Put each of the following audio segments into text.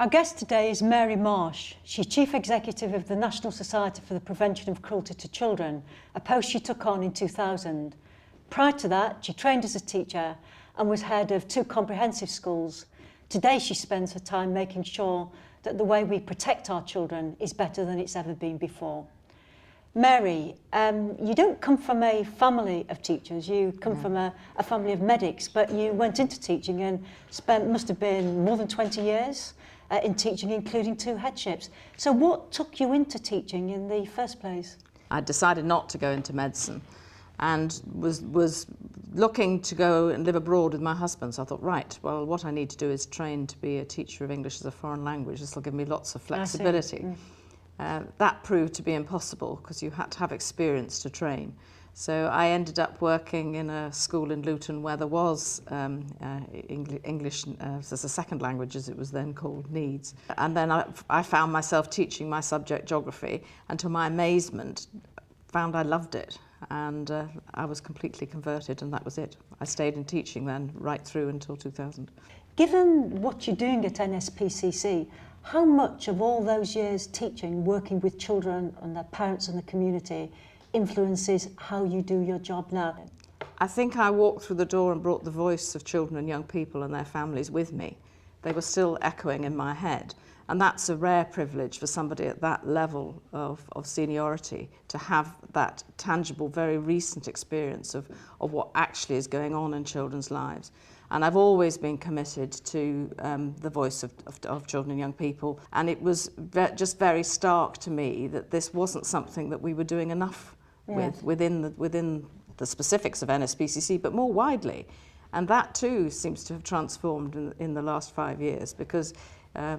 Our guest today is Mary Marsh. She's Chief Executive of the National Society for the Prevention of Cruelty to Children, a post she took on in 2000. Prior to that, she trained as a teacher and was head of 2 comprehensive schools. Today, she spends her time making sure that the way we protect our children is better than it's ever been before. Mary, you don't come from a family of teachers, you come from a family of medics, but you went into teaching and spent, must have been more than 20 years in teaching, including 2 headships. So what took you into teaching in the first place? I decided not to go into medicine and was looking to go and live abroad with my husband. So I thought, right, well, what I need to do is train to be a teacher of English as a foreign language. This will give me lots of flexibility. That proved to be impossible because you had to have experience to train. So I ended up working in a school in Luton where there was English as a second language, as it was then called, needs. And then I found myself teaching my subject, geography, and to my amazement, found I loved it. And I was completely converted, and that was it. I stayed in teaching then right through until 2000. Given what you're doing at NSPCC, how much of all those years teaching, working with children and their parents and the community, influences how you do your job now? I think I walked through the door and brought the voice of children and young people and their families with me. They were still echoing in my head. And that's a rare privilege for somebody at that level of seniority, to have that tangible, very recent experience of what actually is going on in children's lives. And I've always been committed to the voice of children and young people. And it was just very stark to me that this wasn't something that we were doing enough within the specifics of NSPCC, but more widely. And that too seems to have transformed in the last 5 years, because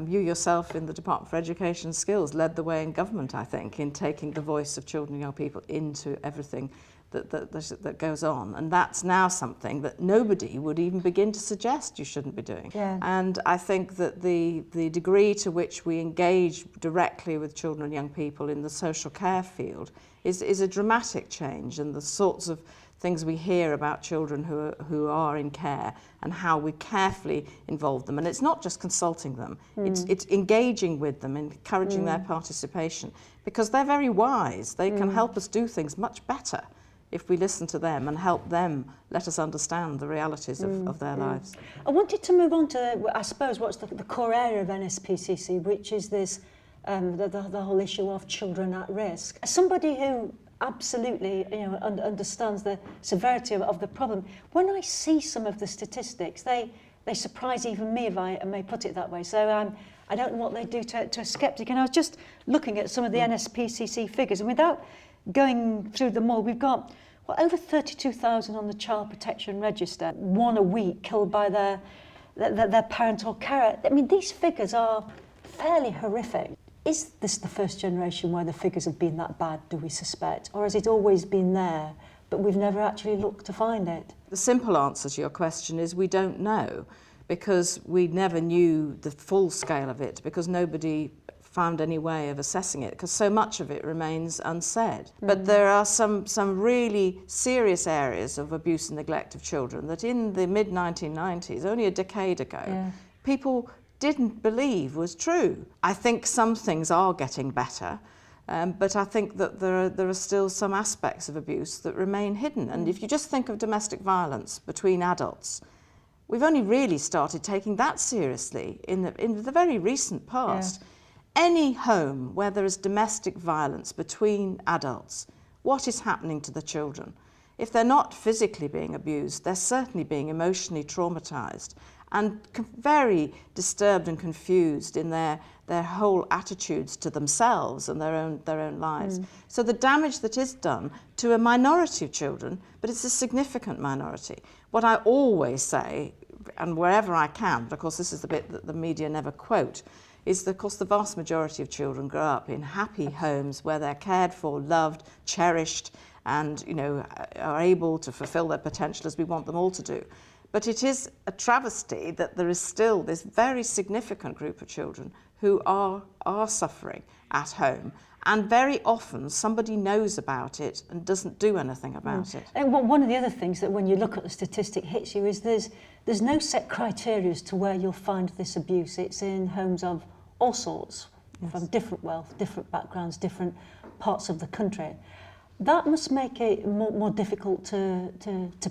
you yourself in the Department for Education and Skills led the way in government, I think, in taking the voice of children and young people into everything that goes on. And that's now something that nobody would even begin to suggest you shouldn't be doing. And I think that the degree to which we engage directly with children and young people in the social care field is a dramatic change, and the sorts of things we hear about children who are in care and how we carefully involve them. And it's not just consulting them, it's engaging with them, encouraging their participation, because they're very wise. They can help us do things much better if we listen to them and help them let us understand the realities of their lives. I wanted to move on to, I suppose, what's the core area of NSPCC, which is this, the whole issue of children at risk. As somebody who absolutely, understands the severity of the problem, when I see some of the statistics, they surprise even me, if I may put it that way. So I don't know what they do to a skeptic. And I was just looking at some of the NSPCC figures, and without going through them all, we've got over 32,000 on the Child Protection Register, 1 a week killed by their parent or carer. I mean, these figures are fairly horrific. Is this the first generation where the figures have been that bad, do we suspect? Or has it always been there, but we've never actually looked to find it? The simple answer to your question is we don't know, because we never knew the full scale of it, because nobody found any way of assessing it, because so much of it remains unsaid. But there are some really serious areas of abuse and neglect of children that in the mid-1990s, only a decade ago, people didn't believe was true. I think some things are getting better, but I think that there are still some aspects of abuse that remain hidden. And if you just think of domestic violence between adults, we've only really started taking that seriously in the very recent past. Any home where there is domestic violence between adults, what is happening to the children? If they're not physically being abused, they're certainly being emotionally traumatized and very disturbed and confused in their whole attitudes to themselves and their own lives. So the damage that is done to a minority of children, but it's a significant minority. What I always say, and wherever I can, but of course this is the bit that the media never quote, is that, of course, the vast majority of children grow up in happy homes where they're cared for, loved, cherished, and are able to fulfill their potential as we want them all to do. But it is a travesty that there is still this very significant group of children who are suffering at home And very often somebody knows about it and doesn't do anything about it. And one of the other things that when you look at the statistic hits you is there's no set criteria as to where you'll find this abuse. It's in homes of all sorts, from different wealth, different backgrounds, different parts of the country. That must make it more difficult to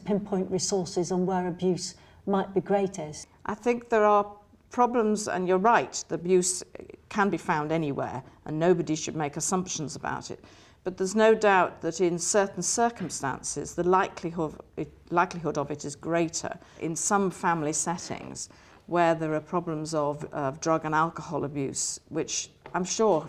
pinpoint resources on where abuse might be greatest. I think there are problems, and you're right, the abuse can be found anywhere and nobody should make assumptions about it. But there's no doubt that in certain circumstances the likelihood of it is greater. In some family settings where there are problems of drug and alcohol abuse, which I'm sure,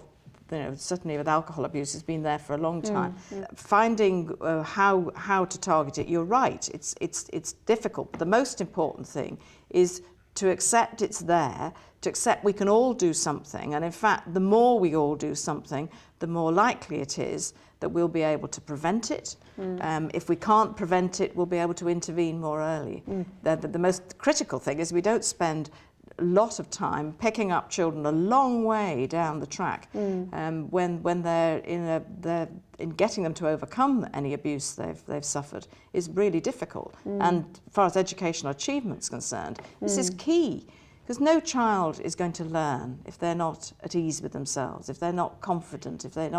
certainly with alcohol abuse has been there for a long time. Finding how to target it, you're right, it's difficult. But the most important thing is to accept it's there, to accept we can all do something, and in fact the more we all do something, the more likely it is that we'll be able to prevent it. If we can't prevent it, we'll be able to intervene more early. The most critical thing is we don't spend a lot of time picking up children a long way down the track when they're in getting them to overcome any abuse they've suffered is really difficult. And as far as educational achievement is concerned, this is key, because no child is going to learn if they're not at ease with themselves, if they're not confident, if they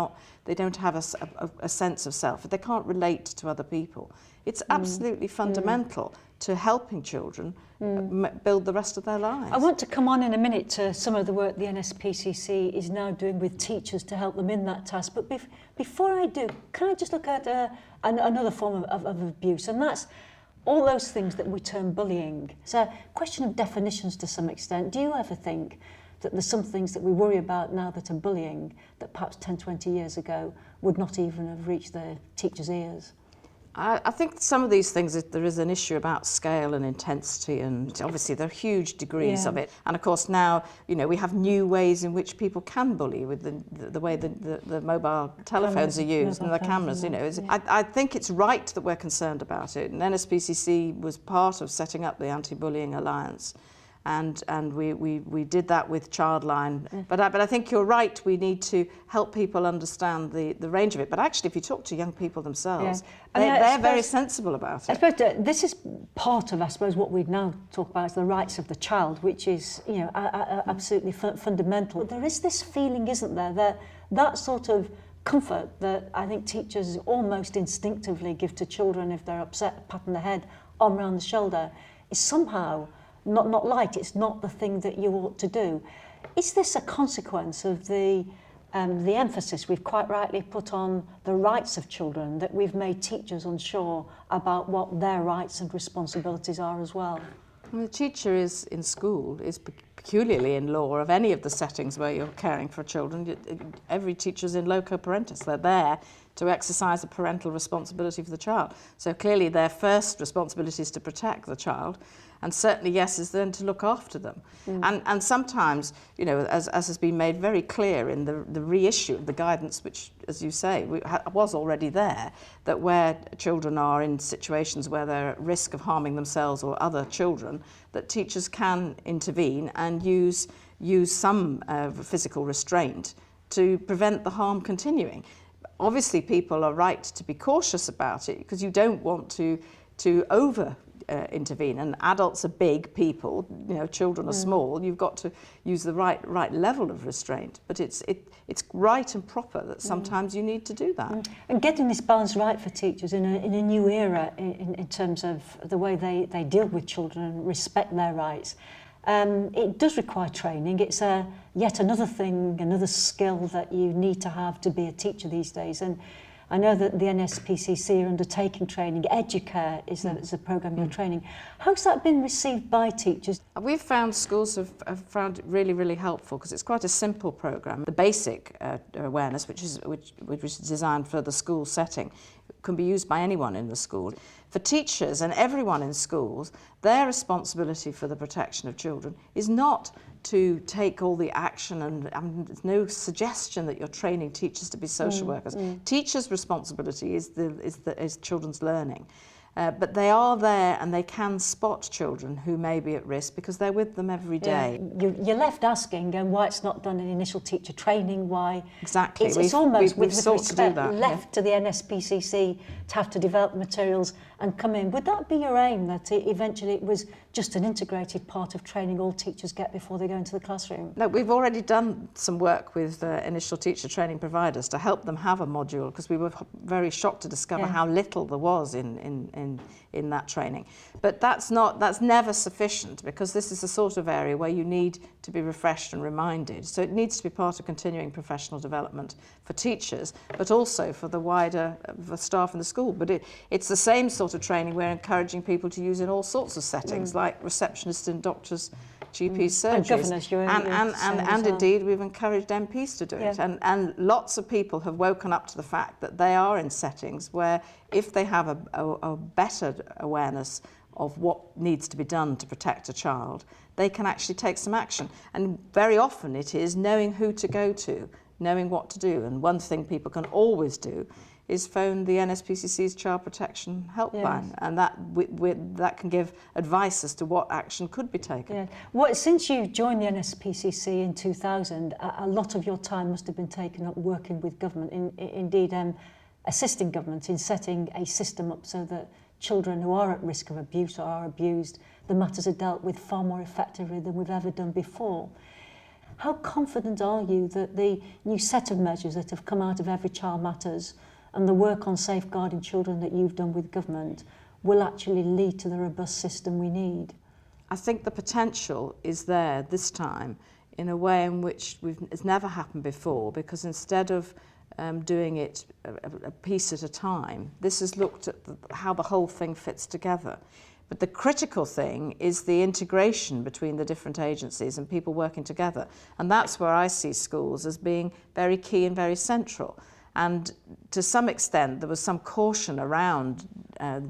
don't have a sense of self, if they can't relate to other people. It's absolutely fundamental to helping children build the rest of their lives. I want to come on in a minute to some of the work the NSPCC is now doing with teachers to help them in that task. But before I do, can I just look at another form of abuse? And that's all those things that we term bullying. It's a question of definitions to some extent. Do you ever think that there's some things that we worry about now that are bullying that perhaps 10, 20 years ago would not even have reached the teacher's ears? I think some of these things, there is an issue about scale and intensity, and obviously there are huge degrees of it. And of course now, we have new ways in which people can bully with the way the mobile telephones are used and the cameras. I think it's right that we're concerned about it. And NSPCC was part of setting up the Anti-Bullying Alliance. And we did that with Childline. But I think you're right, we need to help people understand the range of it. But actually, if you talk to young people themselves, they're very sensible about it. I suppose this is part of, what we now talk about as the rights of the child, which is, absolutely fundamental. But there is this feeling, isn't there, that sort of comfort that I think teachers almost instinctively give to children if they're upset, a pat on the head, arm around the shoulder, is somehow not liked. It's not the thing that you ought to do. Is this a consequence of the emphasis we've quite rightly put on the rights of children, that we've made teachers unsure about what their rights and responsibilities are as well? Well, the teacher is in school, is peculiarly in law of any of the settings where you're caring for children. Every teacher's in loco parentis. They're there to exercise a parental responsibility for the child. So clearly their first responsibility is to protect the child, and certainly, yes, is then to look after them. And sometimes, as has been made very clear in the reissue of the guidance, which, as you say, was already there, that where children are in situations where they're at risk of harming themselves or other children, that teachers can intervene and use some physical restraint to prevent the harm continuing. Obviously, people are right to be cautious about it, because you don't want to intervene, and adults are big people, children are small. You've got to use the right level of restraint, but it's right and proper that sometimes you need to do that. And getting this balance right for teachers in a new era in terms of the way they deal with children and respect their rights, it does require training. It's yet another thing, another skill that you need to have to be a teacher these days. And I know that the NSPCC are undertaking training. Educare is a programme you're training. How's that been received by teachers? We've found schools have found it really, really helpful, because it's quite a simple programme. The basic awareness, which is designed for the school setting, can be used by anyone in the school. For teachers and everyone in schools, their responsibility for the protection of children is not to take all the action, and there's no suggestion that you're training teachers to be social workers. Teachers' responsibility is children's learning. But they are there and they can spot children who may be at risk because they're with them every day. Yeah. You're left asking why it's not done in initial teacher training, why... Exactly. It's almost, with sought respect, to do that, left to the NSPCC to have to develop materials and come in. Would that be your aim, that eventually it was just an integrated part of training all teachers get before they go into the classroom? No, we've already done some work with initial teacher training providers to help them have a module, because we were very shocked to discover how little there was in that training. But that's never sufficient, because this is the sort of area where you need to be refreshed and reminded. So it needs to be part of continuing professional development for teachers, but also for the wider for staff in the school. But it's the same sort of training we're encouraging people to use in all sorts of settings, like receptionists in doctors' GP surgeries. And governors, and indeed we've encouraged MPs to do it. And lots of people have woken up to the fact that they are in settings where, if they have a better awareness of what needs to be done to protect a child, they can actually take some action. And very often it is knowing who to go to, knowing what to do. And one thing people can always do is phone the NSPCC's Child Protection Helpline, and that can give advice as to what action could be taken. Yeah. Well, since you joined the NSPCC in 2000, a lot of your time must have been taken up working with government, indeed assisting government in setting a system up so that children who are at risk of abuse or are abused, the matters are dealt with far more effectively than we've ever done before. How confident are you that the new set of measures that have come out of Every Child Matters and the work on safeguarding children that you've done with government will actually lead to the robust system we need? I think the potential is there this time in a way in which it's never happened before, because instead of doing it a piece at a time, this has looked at how the whole thing fits together. But the critical thing is the integration between the different agencies and people working together. And that's where I see schools as being very key and very central. And to some extent, there was some caution around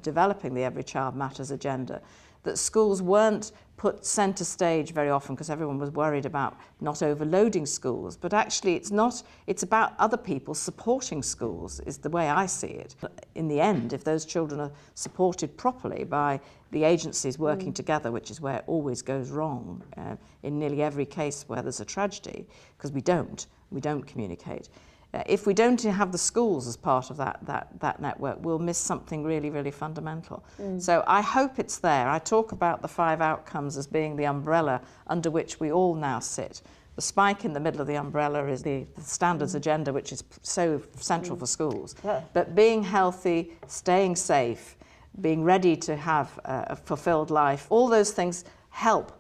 developing the Every Child Matters agenda, that schools weren't put centre stage very often because everyone was worried about not overloading schools. But actually it's about other people supporting schools, is the way I see it. In the end, if those children are supported properly by the agencies working together, which is where it always goes wrong in nearly every case where there's a tragedy, because we don't communicate. If we don't have the schools as part of that network, we'll miss something really, really fundamental. So I hope it's there. I talk about the 5 outcomes as being the umbrella under which we all now sit. The spike in the middle of the umbrella is the standards agenda, which is so central for schools. But being healthy, staying safe, being ready to have a fulfilled life, all those things help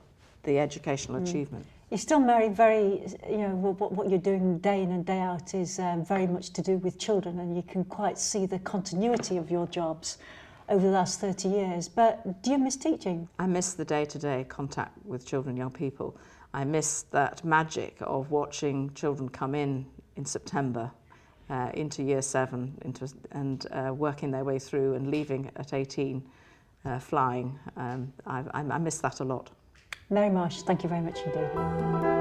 the educational achievement. You're still very, what you're doing day in and day out is very much to do with children, and you can quite see the continuity of your jobs over the last 30 years. But do you miss teaching? I miss the day-to-day contact with children, young people. I miss that magic of watching children come in September into Year 7 and working their way through and leaving at 18 flying. I miss that a lot. Mary Marsh, thank you very much indeed.